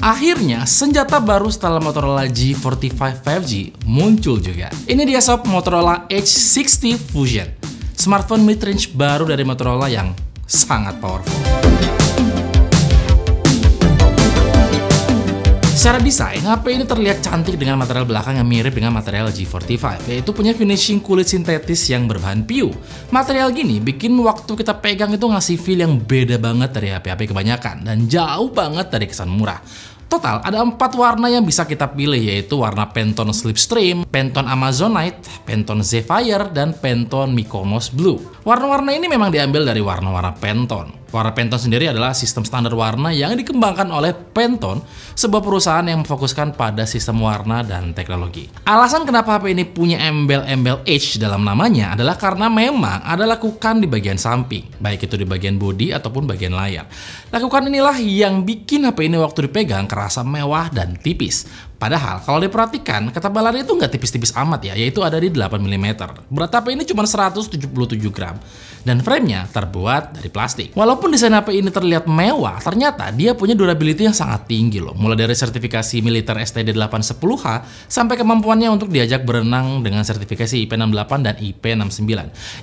Akhirnya, senjata baru setelah Motorola G45 5G muncul juga. Ini dia sob, Motorola H60 Fusion. Smartphone mid-range baru dari Motorola yang sangat powerful. Secara desain, HP ini terlihat cantik dengan material belakang yang mirip dengan material G45, yaitu punya finishing kulit sintetis yang berbahan PU. Material gini bikin waktu kita pegang itu ngasih feel yang beda banget dari HP-HP kebanyakan dan jauh banget dari kesan murah. Total, ada 4 warna yang bisa kita pilih, yaitu warna Pantone Slipstream, Pantone Amazonite, Pantone Zephyr, dan Pantone Mykonos Blue. Warna-warna ini memang diambil dari warna-warna Pantone. Warna Pantone sendiri adalah sistem standar warna yang dikembangkan oleh Pantone, sebuah perusahaan yang memfokuskan pada sistem warna dan teknologi. Alasan kenapa HP ini punya embel-embel H dalam namanya adalah karena memang ada lekukan di bagian samping, baik itu di bagian bodi ataupun bagian layar. Lekukan inilah yang bikin HP ini waktu dipegang kerasa mewah dan tipis. Padahal kalau diperhatikan, ketebalannya itu nggak tipis-tipis amat ya, yaitu ada di 8 mm. Berat HP ini cuma 177 gram dan framenya terbuat dari plastik. Walaupun desain HP ini terlihat mewah, ternyata dia punya durability yang sangat tinggi loh. Mulai dari sertifikasi militer STD810H sampai kemampuannya untuk diajak berenang dengan sertifikasi IP68 dan IP69.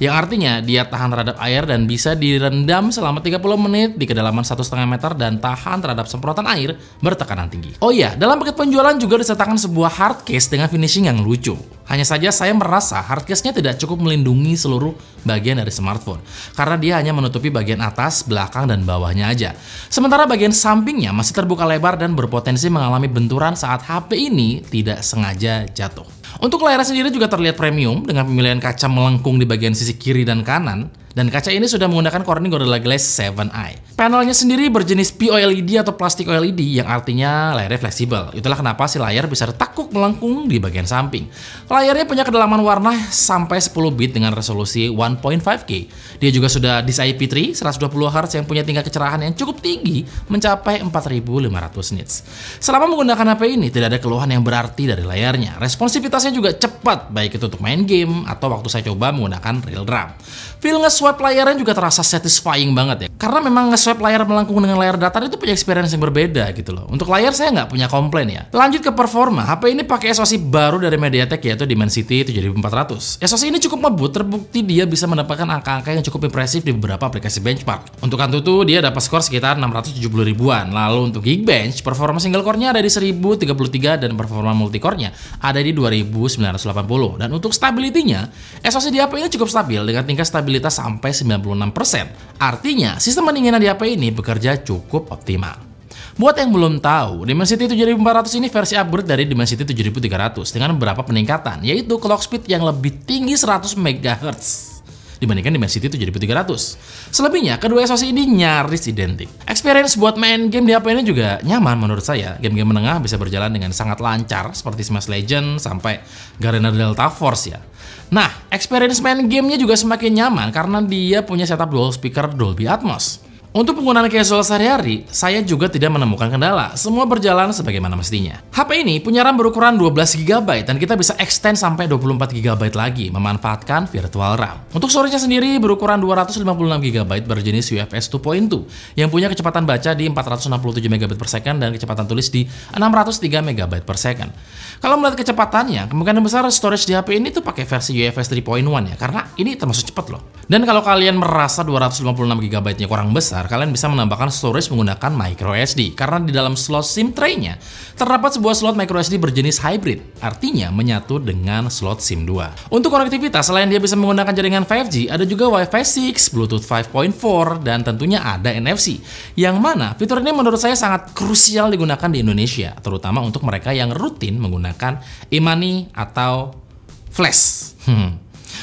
Yang artinya dia tahan terhadap air dan bisa direndam selama 30 menit di kedalaman 1,5 meter dan tahan terhadap semprotan air bertekanan tinggi. Oh iya, dalam paket penjualan juga disertakan sebuah hard case dengan finishing yang lucu. Hanya saja saya merasa hard case-nya tidak cukup melindungi seluruh bagian dari smartphone, karena dia hanya menutupi bagian atas, belakang, dan bawahnya aja. Sementara bagian sampingnya masih terbuka lebar dan berpotensi mengalami benturan saat HP ini tidak sengaja jatuh. Untuk layarnya sendiri juga terlihat premium dengan pemilihan kaca melengkung di bagian sisi kiri dan kanan. Dan kaca ini sudah menggunakan Corning Gorilla Glass 7i. Panelnya sendiri berjenis POLED atau plastik OLED yang artinya layarnya fleksibel. Itulah kenapa si layar bisa tertakuk melengkung di bagian samping. Layarnya punya kedalaman warna sampai 10 bit dengan resolusi 1.5K. Dia juga sudah DCI-P3 120 Hz yang punya tingkat kecerahan yang cukup tinggi mencapai 4500 nits. Selama menggunakan HP ini tidak ada keluhan yang berarti dari layarnya. Responsivitasnya juga cepat, baik itu untuk main game atau waktu saya coba menggunakan real drum. Feel nge-swipe layarnya juga terasa satisfying banget ya. Karena memang nge-swipe layar melengkung dengan layar datar itu punya experience yang berbeda gitu loh. Untuk layar saya nggak punya komplain ya. Lanjut ke performa, HP ini pakai SoC baru dari MediaTek yaitu Dimensity 7400. SoC ini cukup ngebut, terbukti dia bisa mendapatkan angka-angka yang cukup impresif di beberapa aplikasi benchmark. Untuk AnTuTu dia dapat skor sekitar 670 ribuan. Lalu untuk Geekbench, performa single core-nya ada di 1033 dan performa multicore-nya ada di 2980. Dan untuk stability-nya, SoC di HP ini cukup stabil dengan tingkat stabilitas sampai 96%. Artinya, sistem pendinginan di HP ini bekerja cukup optimal. Buat yang belum tahu, Dimensity 7400 ini versi upgrade dari Dimensity 7300 dengan beberapa peningkatan, yaitu clock speed yang lebih tinggi 100 MHz dibandingkan Dimensity 7300. Selebihnya, kedua SoC ini nyaris identik. Experience buat main game di HP ini juga nyaman menurut saya. Game-game menengah bisa berjalan dengan sangat lancar seperti Smash Legends sampai Garena Delta Force ya. Nah, experience main gamenya juga semakin nyaman karena dia punya setup dual speaker Dolby Atmos. Untuk penggunaan casual sehari-hari, saya juga tidak menemukan kendala. Semua berjalan sebagaimana mestinya. HP ini punya RAM berukuran 12 GB dan kita bisa extend sampai 24 GB lagi memanfaatkan virtual RAM. Untuk storage-nya sendiri berukuran 256 GB berjenis UFS 2.2 yang punya kecepatan baca di 467 Mbps dan kecepatan tulis di 603 Mbps. Kalau melihat kecepatannya, kemungkinan besar storage di HP ini tuh pakai versi UFS 3.1 ya, karena ini termasuk cepat loh. Dan kalau kalian merasa 256 GB-nya kurang besar, kalian bisa menambahkan storage menggunakan microSD karena di dalam slot SIM tray-nya terdapat sebuah slot microSD berjenis hybrid, artinya menyatu dengan slot SIM 2. Untuk konektivitas, selain dia bisa menggunakan jaringan 5G, ada juga Wi-Fi 6, Bluetooth 5.4, dan tentunya ada NFC, yang mana fitur ini menurut saya sangat krusial digunakan di Indonesia, terutama untuk mereka yang rutin menggunakan e-money atau flash.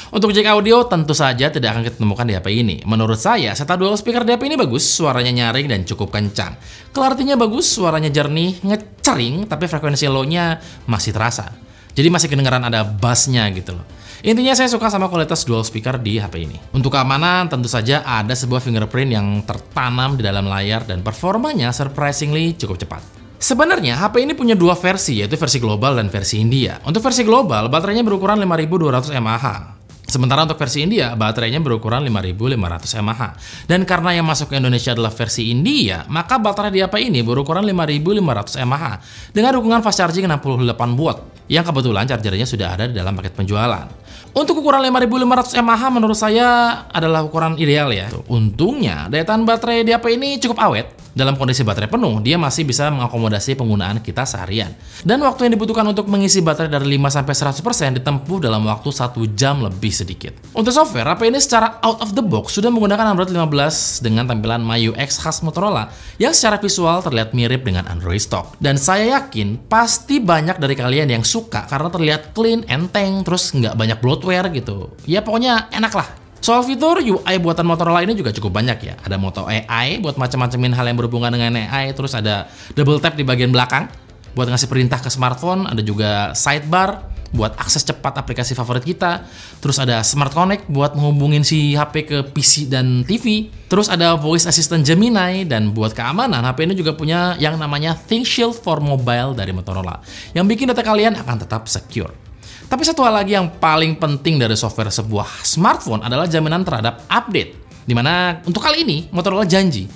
Untuk jack audio tentu saja tidak akan kita temukan di HP ini. Menurut saya, setup dual speaker di HP ini bagus, suaranya nyaring dan cukup kencang. Clarity-nya bagus, suaranya jernih, ngecering, tapi frekuensi low-nya masih terasa. Jadi masih kedengaran ada bass-nya gitu loh. Intinya saya suka sama kualitas dual speaker di HP ini. Untuk keamanan, tentu saja ada sebuah fingerprint yang tertanam di dalam layar dan performanya surprisingly cukup cepat. Sebenarnya HP ini punya dua versi, yaitu versi global dan versi India. Untuk versi global, baterainya berukuran 5200 mAh. Sementara untuk versi India, baterainya berukuran 5500 mAh. Dan karena yang masuk ke Indonesia adalah versi India, maka baterai di HP ini berukuran 5500 mAh dengan dukungan fast charging 68 watt, yang kebetulan chargernya sudah ada di dalam paket penjualan. Untuk ukuran 5500 mAh menurut saya adalah ukuran ideal ya. Untungnya, daya tahan baterai di HP ini cukup awet. Dalam kondisi baterai penuh, dia masih bisa mengakomodasi penggunaan kita seharian. Dan waktu yang dibutuhkan untuk mengisi baterai dari 5-100% ditempuh dalam waktu 1 jam lebih sedikit. Untuk software, HP ini secara out of the box sudah menggunakan Android 15 dengan tampilan MyUX khas Motorola yang secara visual terlihat mirip dengan Android stock. Dan saya yakin pasti banyak dari kalian yang suka karena terlihat clean, enteng, terus nggak banyak bloatware gitu. Ya pokoknya enak lah. Soal fitur UI buatan Motorola ini juga cukup banyak ya. Ada Moto AI buat macam-macamin hal yang berhubungan dengan AI, terus ada double tap di bagian belakang buat ngasih perintah ke smartphone, ada juga sidebar buat akses cepat aplikasi favorit kita, terus ada Smart Connect buat menghubungin si HP ke PC dan TV, terus ada Voice Assistant Gemini, dan buat keamanan HP ini juga punya yang namanya ThinkShield for Mobile dari Motorola yang bikin data kalian akan tetap secure. Tapi satu hal lagi yang paling penting dari software sebuah smartphone adalah jaminan terhadap update. Dimana untuk kali ini Motorola janji,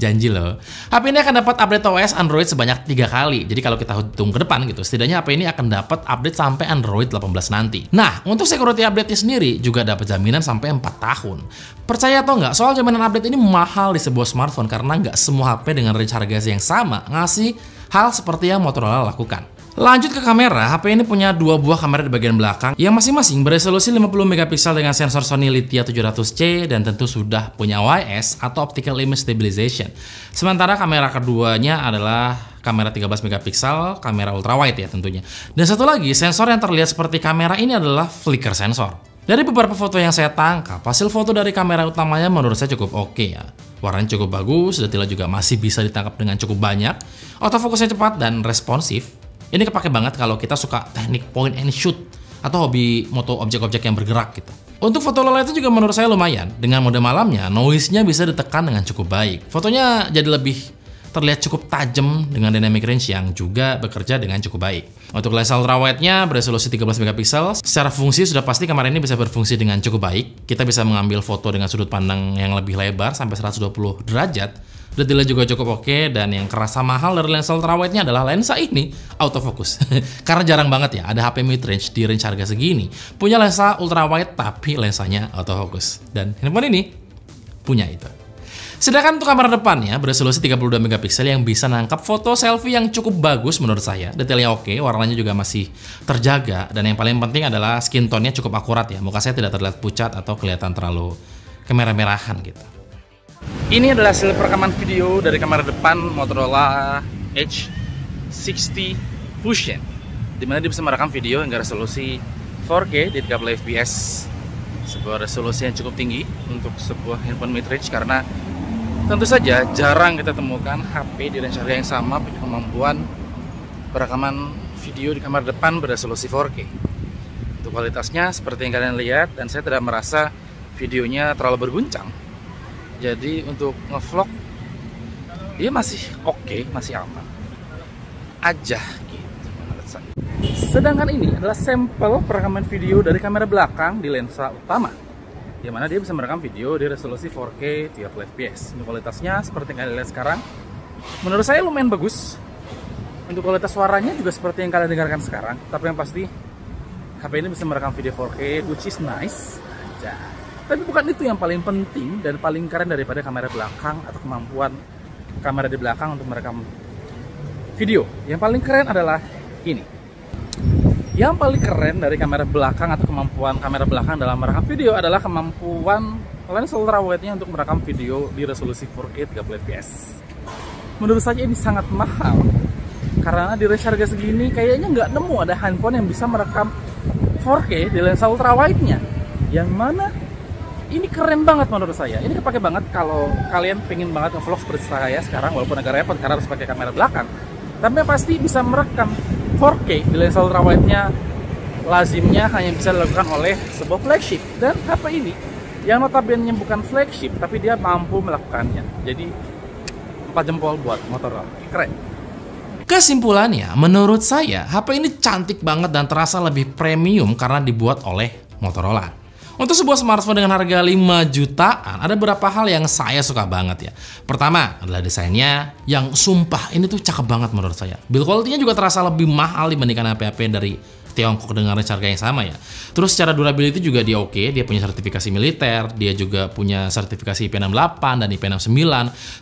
janji loh, HP ini akan dapat update OS Android sebanyak 3 kali. Jadi kalau kita hitung ke depan gitu, setidaknya HP ini akan dapat update sampai Android 18 nanti. Nah, untuk security update-nya sendiri juga dapat jaminan sampai 4 tahun. Percaya atau nggak, soal jaminan update ini mahal di sebuah smartphone karena nggak semua HP dengan range harga yang sama ngasih hal seperti yang Motorola lakukan. Lanjut ke kamera, HP ini punya 2 buah kamera di bagian belakang yang masing-masing beresolusi 50 megapiksel dengan sensor Sony Lithia 700C dan tentu sudah punya OIS atau Optical Image Stabilization. Sementara kamera keduanya adalah kamera 13 megapiksel, kamera ultrawide ya tentunya. Dan satu lagi, sensor yang terlihat seperti kamera ini adalah flicker sensor. Dari beberapa foto yang saya tangkap, hasil foto dari kamera utamanya menurut saya cukup oke ya. Warnanya cukup bagus, detailnya juga masih bisa ditangkap dengan cukup banyak, autofokusnya cepat dan responsif. Ini kepake banget kalau kita suka teknik point and shoot atau hobi moto objek-objek yang bergerak gitu. Untuk foto low light itu juga menurut saya lumayan. Dengan mode malamnya, noise-nya bisa ditekan dengan cukup baik. Fotonya jadi lebih terlihat cukup tajam dengan dynamic range yang juga bekerja dengan cukup baik. Untuk lensa ultrawide-nya beresolusi 13 megapiksel. Secara fungsi sudah pasti kamera ini bisa berfungsi dengan cukup baik. Kita bisa mengambil foto dengan sudut pandang yang lebih lebar sampai 120 derajat. Detailnya juga cukup oke, dan yang kerasa mahal dari lensa ultrawide-nya adalah lensa ini autofocus. Karena jarang banget ya ada HP mid range di range harga segini punya lensa ultrawide tapi lensanya autofocus. Dan handphone ini punya itu. Sedangkan untuk kamera depannya beresolusi 32 megapiksel yang bisa nangkap foto selfie yang cukup bagus menurut saya. Detailnya oke, warnanya juga masih terjaga, dan yang paling penting adalah skin tone-nya cukup akurat ya. Muka saya tidak terlihat pucat atau kelihatan terlalu kemerah-merahan gitu. Ini adalah hasil perekaman video dari kamera depan Motorola H60 Fusion, dimana dia bisa merekam video hingga resolusi 4K di 30 fps. Sebuah resolusi yang cukup tinggi untuk sebuah handphone mid-range, karena tentu saja jarang kita temukan HP di range harga yang sama punya kemampuan perekaman video di kamera depan beresolusi 4K. Untuk kualitasnya seperti yang kalian lihat, dan saya tidak merasa videonya terlalu berguncang. Jadi untuk ngevlog dia masih oke, masih aman aja gitu menurut saya. Sedangkan ini adalah sampel perekaman video dari kamera belakang di lensa utama, di mana dia bisa merekam video di resolusi 4K 30 fps. Untuk kualitasnya seperti yang kalian lihat sekarang, menurut saya lumayan bagus. Untuk kualitas suaranya juga seperti yang kalian dengarkan sekarang, tapi yang pasti HP ini bisa merekam video 4K, which is nice aja. Tapi bukan itu yang paling penting dan paling keren daripada kamera belakang atau kemampuan kamera di belakang untuk merekam video. Yang paling keren adalah ini. Yang paling keren dari kamera belakang atau kemampuan kamera belakang dalam merekam video adalah kemampuan lens ultrawide-nya untuk merekam video di resolusi 4K 30 fps. Menurut saya ini sangat mahal, karena di range harga segini kayaknya nggak nemu ada handphone yang bisa merekam 4K di lensa ultrawide-nya. Yang mana ini keren banget menurut saya. Ini kepake banget kalau kalian pengen banget nge-vlog seperti saya sekarang, walaupun agak repot karena harus pakai kamera belakang. Tapi pasti bisa merekam 4K di lensa ultrawide-nya. Lazimnya hanya bisa dilakukan oleh sebuah flagship. Dan HP ini yang notabene bukan flagship, tapi dia mampu melakukannya. Jadi 4 jempol buat Motorola. Keren. Kesimpulannya, menurut saya HP ini cantik banget dan terasa lebih premium karena dibuat oleh Motorola. Untuk sebuah smartphone dengan harga 5 jutaan, ada beberapa hal yang saya suka banget ya. Pertama adalah desainnya yang sumpah ini tuh cakep banget menurut saya. Build quality-nya juga terasa lebih mahal dibandingkan HP-HP dari Tiongkok dengan harga yang sama ya. Terus secara durability juga dia oke, dia punya sertifikasi militer, dia juga punya sertifikasi IP68 dan IP69.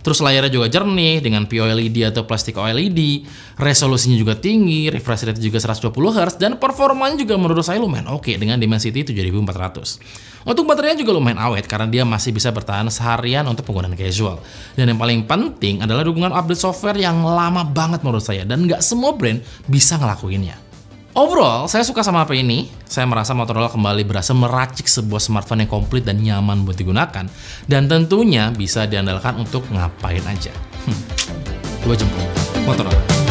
Terus layarnya juga jernih dengan POLED atau plastik OLED, resolusinya juga tinggi, refresh rate juga 120 Hz, dan performanya juga menurut saya lumayan oke dengan Dimensity 7400. Untuk baterainya juga lumayan awet karena dia masih bisa bertahan seharian untuk penggunaan casual. Dan yang paling penting adalah dukungan update software yang lama banget menurut saya, dan nggak semua brand bisa ngelakuinnya. Overall, saya suka sama HP ini. Saya merasa Motorola kembali berhasil meracik sebuah smartphone yang komplit dan nyaman buat digunakan. Dan tentunya bisa diandalkan untuk ngapain aja. 2 jempol Motorola.